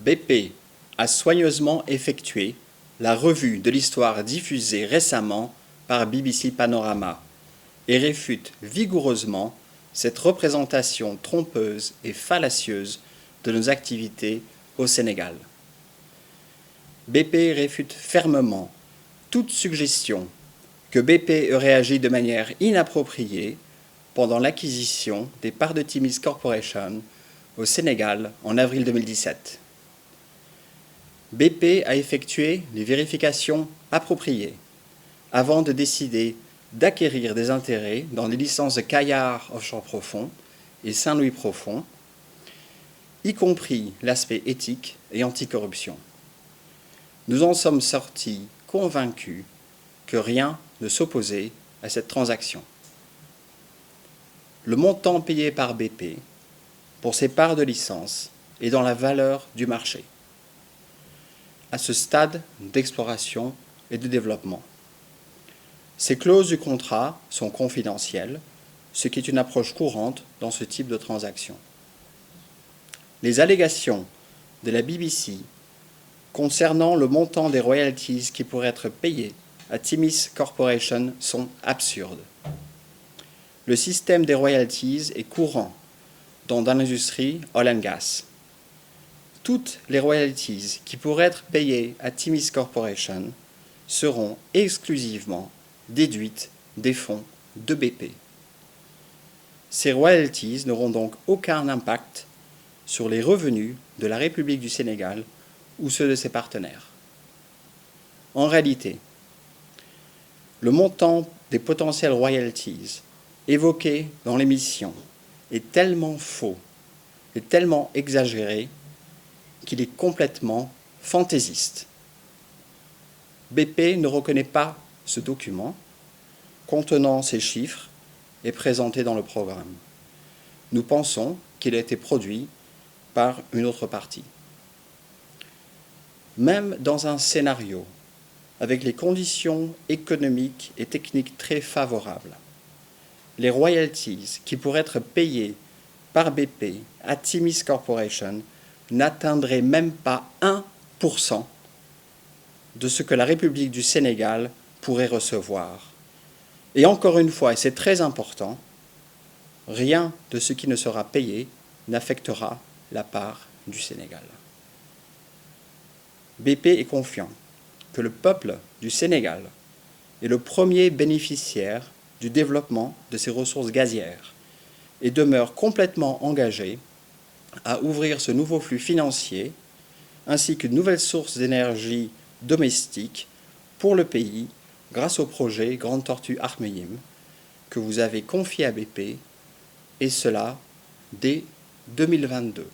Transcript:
BP a soigneusement effectué la revue de l'histoire diffusée récemment par BBC Panorama et réfute vigoureusement cette représentation trompeuse et fallacieuse de nos activités au Sénégal. BP réfute fermement toute suggestion que BP aurait agi de manière inappropriée pendant l'acquisition des parts de Timis Corporation au Sénégal en avril 2017. BP a effectué les vérifications appropriées avant de décider d'acquérir des intérêts dans les licences de Caillard Offshore Profond et Saint-Louis Profond, y compris l'aspect éthique et anticorruption. Nous en sommes sortis convaincus que rien ne s'opposait à cette transaction. Le montant payé par BP pour ses parts de licence est dans la valeur du marché, à ce stade d'exploration et de développement. Ces clauses du contrat sont confidentielles, ce qui est une approche courante dans ce type de transaction. Les allégations de la BBC concernant le montant des royalties qui pourraient être payés à Timis Corporation sont absurdes. Le système des royalties est courant dans l'industrie oil and gas. Toutes les royalties qui pourraient être payées à Timis Corporation seront exclusivement déduites des fonds de BP. Ces royalties n'auront donc aucun impact sur les revenus de la République du Sénégal ou ceux de ses partenaires. En réalité, le montant des potentielles royalties évoqué dans l'émission est tellement faux et tellement exagéré qu'il est complètement fantaisiste. BP ne reconnaît pas ce document contenant ces chiffres et présenté dans le programme. Nous pensons qu'il a été produit par une autre partie. Même dans un scénario avec les conditions économiques et techniques très favorables, les royalties qui pourraient être payées par BP à Timis Corporation n'atteindraient même pas 1% de ce que la République du Sénégal pourrait recevoir. Et encore une fois, et c'est très important, rien de ce qui ne sera payé n'affectera la part du Sénégal. BP est confiant que le peuple du Sénégal est le premier bénéficiaire du développement de ses ressources gazières et demeure complètement engagé à ouvrir ce nouveau flux financier ainsi qu'une nouvelle source d'énergie domestique pour le pays grâce au projet Grande Tortue Ahmeyim que vous avez confié à BP, et cela dès 2022.